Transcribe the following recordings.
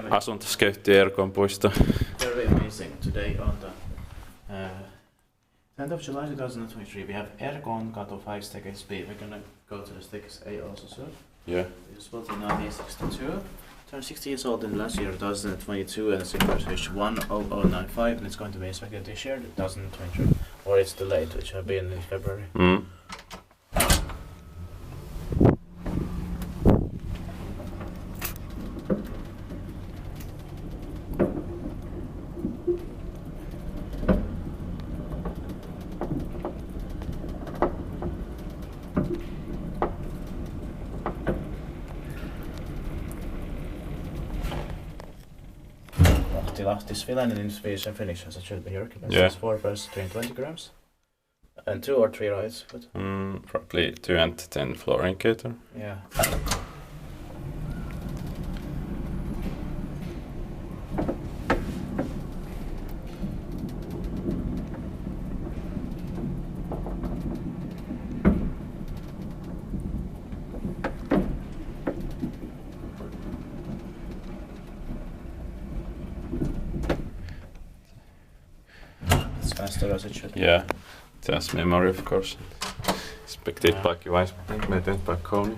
Asuntoskeyti Erkon puisto. Very amazing. Today on the 10th of July 2023 we have Erkonkatu 5 staircase B. We're gonna go to the staircase A also soon. Yeah. It was built in 1962. Turned 60 years old in last year 2022 and it's in fish 10095 and it's going to be inspected this year 2023. Or it's delayed, which will be in February. Mm. Lahti, Finland in Swedish and Finnish as it should be here. Yeah. 4 persons, 320 grams. And 2 or 3 rides. But Probably 2 and 10 floor indicator. yeah. Faster as it should. Yeah, it has memory of course. Expected paikki-wise, maintained by Kone.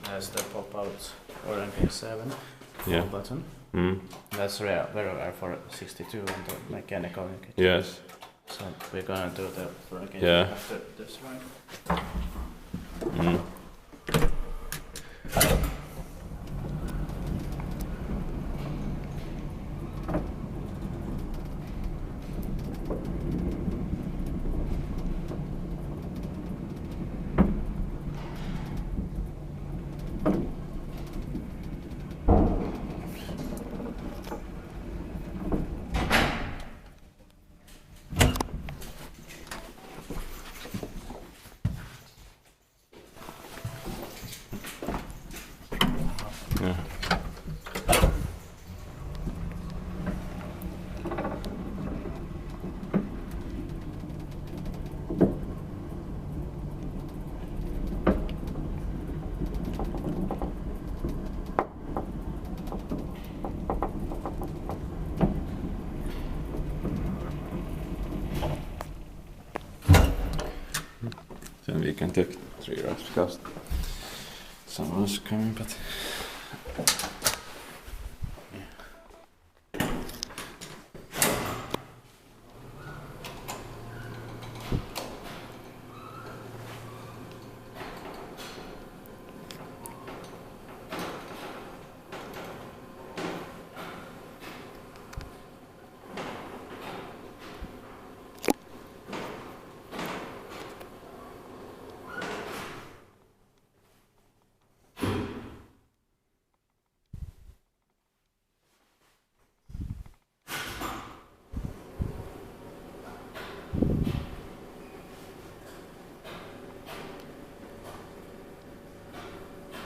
That's the pop-out or MP7 Yeah. button. Mm. That's rare, very rare for 62 and the mechanical indicator. Yes. So we're gonna do the floor indicator Yeah. after this ride. Mm. Yeah. Then we can take 3 rides because someone's coming, but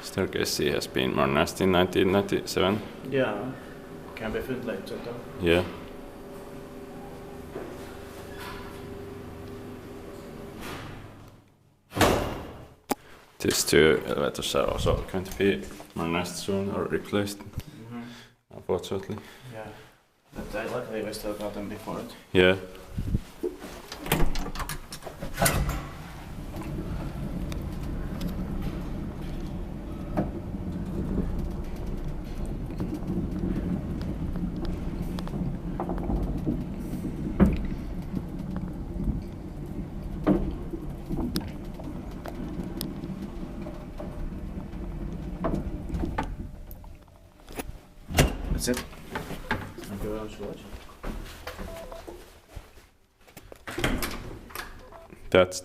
Staircase C has been modernized in 1997. Yeah, can be fit later though. Yeah. These 2 elevators are also going to be modernized soon or replaced, unfortunately. Yeah, but luckily we still got them before it. Yeah. That's it. Thank you very much for watching. That's